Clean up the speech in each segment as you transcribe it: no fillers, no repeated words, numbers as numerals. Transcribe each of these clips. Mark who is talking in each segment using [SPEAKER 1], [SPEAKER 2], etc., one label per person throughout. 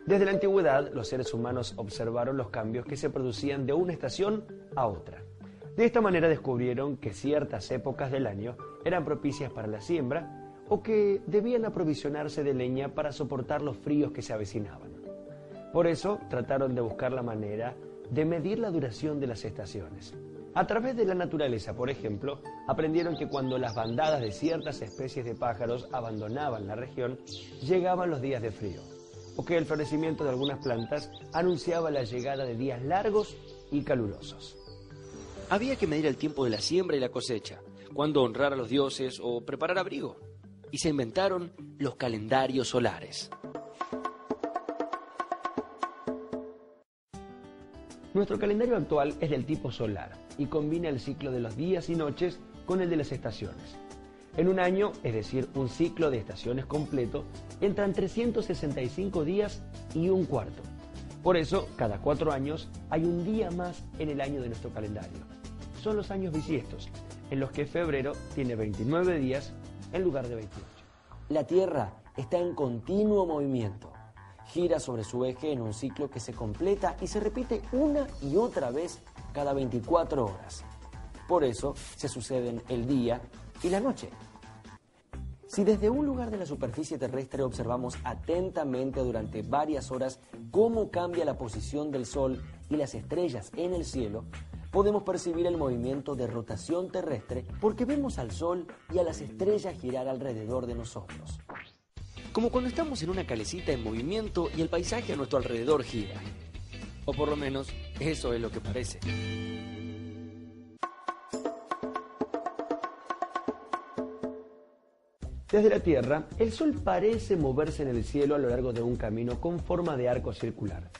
[SPEAKER 1] Desde la antigüedad, los seres humanos observaron los cambios que se producían de una estación a otra. De esta manera descubrieron que ciertas épocas del año eran propicias para la siembra o que debían aprovisionarse de leña para soportar los fríos que se avecinaban. Por eso trataron de buscar la manera de medir la duración de las estaciones. A través de la naturaleza, por ejemplo, aprendieron que cuando las bandadas de ciertas especies de pájaros abandonaban la región, llegaban los días de frío, o que el florecimiento de algunas plantas anunciaba la llegada de días largos y calurosos.
[SPEAKER 2] Había que medir el tiempo de la siembra y la cosecha, cuándo honrar a los dioses o preparar abrigo. Y se inventaron los calendarios solares.
[SPEAKER 1] Nuestro calendario actual es del tipo solar y combina el ciclo de los días y noches con el de las estaciones. En un año, es decir, un ciclo de estaciones completo, entran 365 días y un cuarto. Por eso, cada 4 años hay un día más en el año de nuestro calendario. Son los años bisiestos, en los que febrero tiene 29 días en lugar de 28.
[SPEAKER 3] La Tierra está en continuo movimiento. Gira sobre su eje en un ciclo que se completa y se repite una y otra vez cada 24 horas. Por eso se suceden el día y la noche. Si desde un lugar de la superficie terrestre observamos atentamente durante varias horas cómo cambia la posición del Sol y las estrellas en el cielo, podemos percibir el movimiento de rotación terrestre porque vemos al Sol y a las estrellas girar alrededor de nosotros.
[SPEAKER 2] Como cuando estamos en una calecita en movimiento y el paisaje a nuestro alrededor gira. O por lo menos, eso es lo que parece.
[SPEAKER 1] Desde la Tierra, el Sol parece moverse en el cielo a lo largo de un camino con forma de arco circular.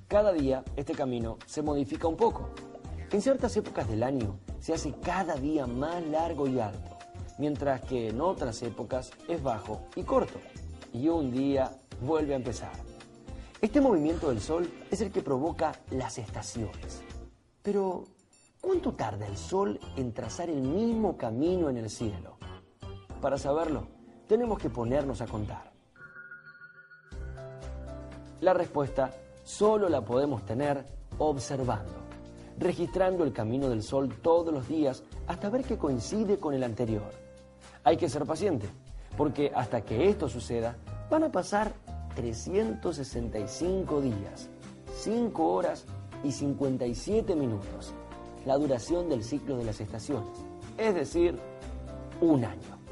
[SPEAKER 3] Cada día este camino se modifica un poco. En ciertas épocas del año se hace cada día más largo y alto, mientras que en otras épocas es bajo y corto, y un día vuelve a empezar. Este movimiento del Sol es el que provoca las estaciones. Pero, ¿cuánto tarda el Sol en trazar el mismo camino en el cielo? Para saberlo, tenemos que ponernos a contar. La respuesta solo la podemos tener observando, registrando el camino del Sol todos los días hasta ver que coincide con el anterior. Hay que ser paciente, porque hasta que esto suceda, van a pasar 365 días, 5 horas y 57 minutos, la duración del ciclo de las estaciones, es decir, un año.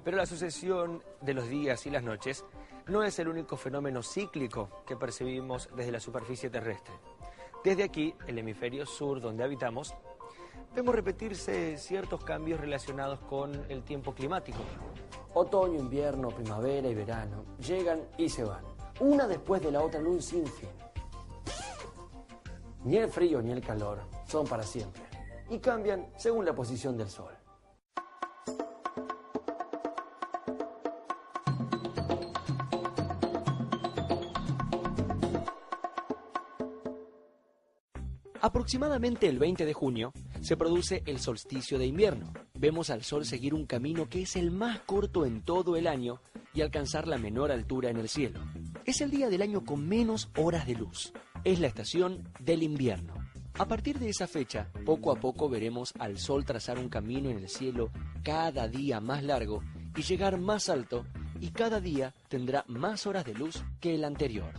[SPEAKER 2] Pero la sucesión de los días y las noches no es el único fenómeno cíclico que percibimos desde la superficie terrestre. Desde aquí, el hemisferio sur donde habitamos, vemos repetirse ciertos cambios relacionados con el tiempo climático.
[SPEAKER 3] Otoño, invierno, primavera y verano llegan y se van, una después de la otra en un sinfín. Ni el frío ni el calor son para siempre y cambian según la posición del Sol.
[SPEAKER 2] Aproximadamente el 20 de junio se produce el solsticio de invierno. Vemos al Sol seguir un camino que es el más corto en todo el año y alcanzar la menor altura en el cielo. Es el día del año con menos horas de luz. Es la estación del invierno. A partir de esa fecha, poco a poco veremos al Sol trazar un camino en el cielo cada día más largo y llegar más alto, y cada día tendrá más horas de luz que el anterior.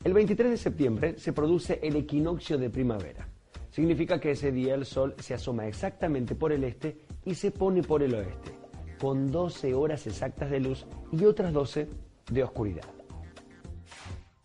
[SPEAKER 1] El 23 de septiembre se produce el equinoccio de primavera. Significa que ese día el Sol se asoma exactamente por el este y se pone por el oeste, con 12 horas exactas de luz y otras 12 de oscuridad.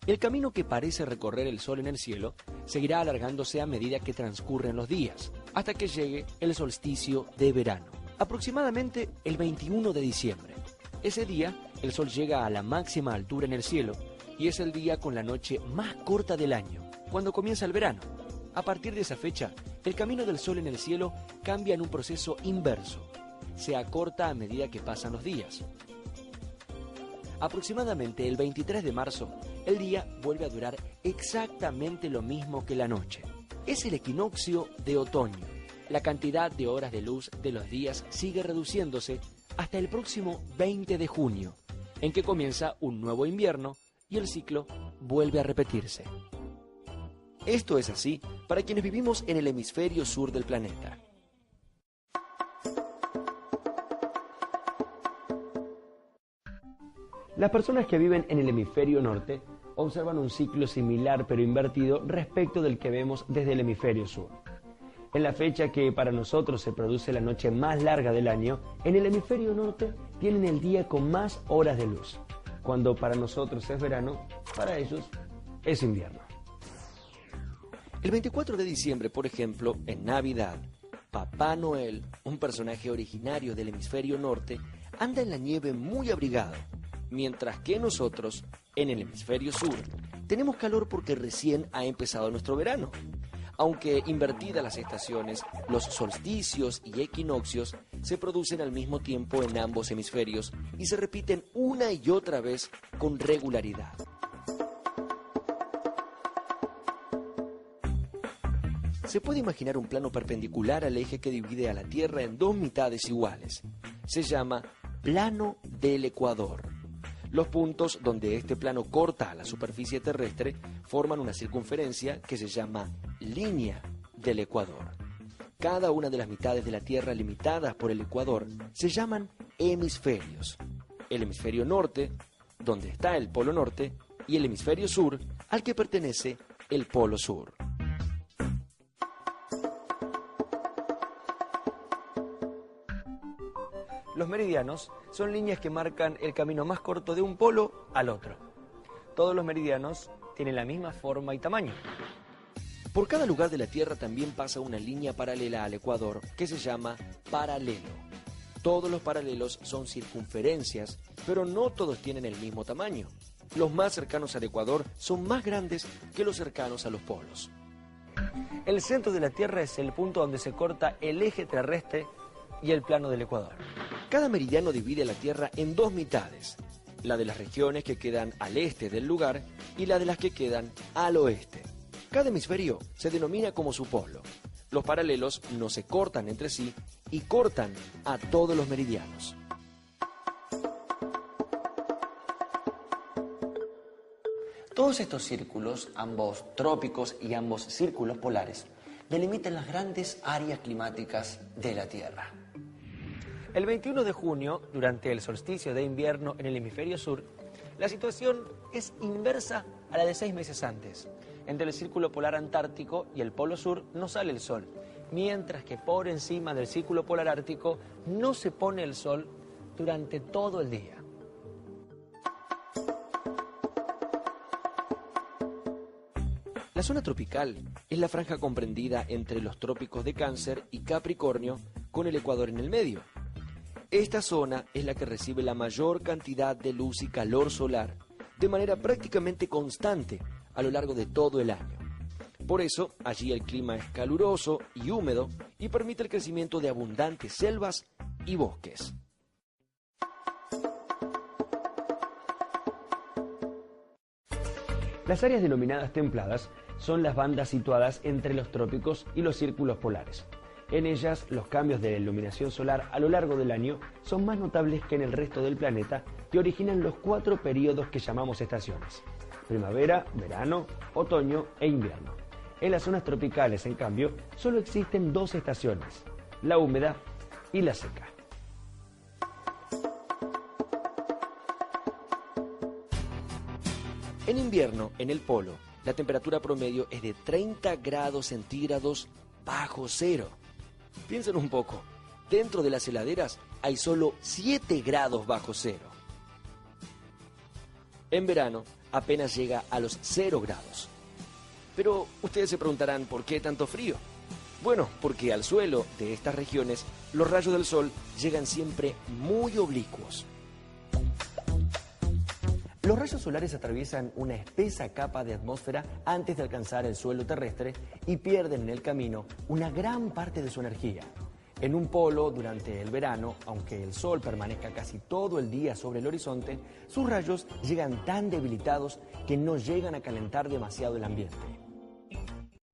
[SPEAKER 2] El camino que parece recorrer el Sol en el cielo seguirá alargándose a medida que transcurren los días, hasta que llegue el solsticio de verano, aproximadamente el 21 de diciembre. Ese día, el Sol llega a la máxima altura en el cielo y es el día con la noche más corta del año, cuando comienza el verano. A partir de esa fecha, el camino del Sol en el cielo cambia en un proceso inverso. Se acorta a medida que pasan los días. Aproximadamente el 23 de marzo, el día vuelve a durar exactamente lo mismo que la noche. Es el equinoccio de otoño. La cantidad de horas de luz de los días sigue reduciéndose hasta el próximo 20 de junio, en que comienza un nuevo invierno y el ciclo vuelve a repetirse. Esto es así para quienes vivimos en el hemisferio sur del planeta.
[SPEAKER 1] Las personas que viven en el hemisferio norte observan un ciclo similar pero invertido respecto del que vemos desde el hemisferio sur. En la fecha que para nosotros se produce la noche más larga del año, en el hemisferio norte tienen el día con más horas de luz. Cuando para nosotros es verano, para ellos es invierno.
[SPEAKER 2] El 24 de diciembre, por ejemplo, en Navidad, Papá Noel, un personaje originario del hemisferio norte, anda en la nieve muy abrigado, mientras que nosotros, en el hemisferio sur, tenemos calor porque recién ha empezado nuestro verano. Aunque invertidas las estaciones, los solsticios y equinoccios se producen al mismo tiempo en ambos hemisferios y se repiten una y otra vez con regularidad. Se puede imaginar un plano perpendicular al eje que divide a la Tierra en dos mitades iguales. Se llama plano del ecuador. Los puntos donde este plano corta a la superficie terrestre forman una circunferencia que se llama línea del ecuador. Cada una de las mitades de la Tierra limitadas por el ecuador se llaman hemisferios. El hemisferio norte, donde está el polo norte, y el hemisferio sur, al que pertenece el polo sur.
[SPEAKER 1] Los meridianos son líneas que marcan el camino más corto de un polo al otro. Todos los meridianos tienen la misma forma y tamaño.
[SPEAKER 2] Por cada lugar de la Tierra también pasa una línea paralela al ecuador que se llama paralelo. Todos los paralelos son circunferencias, pero no todos tienen el mismo tamaño. Los más cercanos al ecuador son más grandes que los cercanos a los polos.
[SPEAKER 1] El centro de la Tierra es el punto donde se corta el eje terrestre y el plano del ecuador.
[SPEAKER 2] Cada meridiano divide la Tierra en dos mitades, la de las regiones que quedan al este del lugar y la de las que quedan al oeste. Cada hemisferio se denomina como su polo. Los paralelos no se cortan entre sí y cortan a todos los meridianos.
[SPEAKER 3] Todos estos círculos, ambos trópicos y ambos círculos polares, delimitan las grandes áreas climáticas de la Tierra.
[SPEAKER 1] El 21 de junio, durante el solsticio de invierno en el hemisferio sur, la situación es inversa a la de 6 meses antes. Entre el círculo polar antártico y el polo sur no sale el sol, mientras que por encima del círculo polar ártico no se pone el sol durante todo el día.
[SPEAKER 2] La zona tropical es la franja comprendida entre los trópicos de Cáncer y Capricornio, con el ecuador en el medio. Esta zona es la que recibe la mayor cantidad de luz y calor solar, de manera prácticamente constante a lo largo de todo el año. Por eso, allí el clima es caluroso y húmedo y permite el crecimiento de abundantes selvas y bosques.
[SPEAKER 1] Las áreas denominadas templadas son las bandas situadas entre los trópicos y los círculos polares. En ellas, los cambios de iluminación solar a lo largo del año son más notables que en el resto del planeta, que originan los 4 periodos que llamamos estaciones: primavera, verano, otoño e invierno. En las zonas tropicales, en cambio, solo existen 2 estaciones: la húmeda y la seca.
[SPEAKER 2] En invierno, en el polo, la temperatura promedio es de 30 grados centígrados bajo cero. Piensen un poco, dentro de las heladeras hay solo 7 grados bajo cero. En verano apenas llega a los 0 grados. Pero ustedes se preguntarán, ¿por qué tanto frío? Bueno, porque al suelo de estas regiones los rayos del sol llegan siempre muy oblicuos.
[SPEAKER 1] Los rayos solares atraviesan una espesa capa de atmósfera antes de alcanzar el suelo terrestre y pierden en el camino una gran parte de su energía. En un polo, durante el verano, aunque el sol permanezca casi todo el día sobre el horizonte, sus rayos llegan tan debilitados que no llegan a calentar demasiado el ambiente.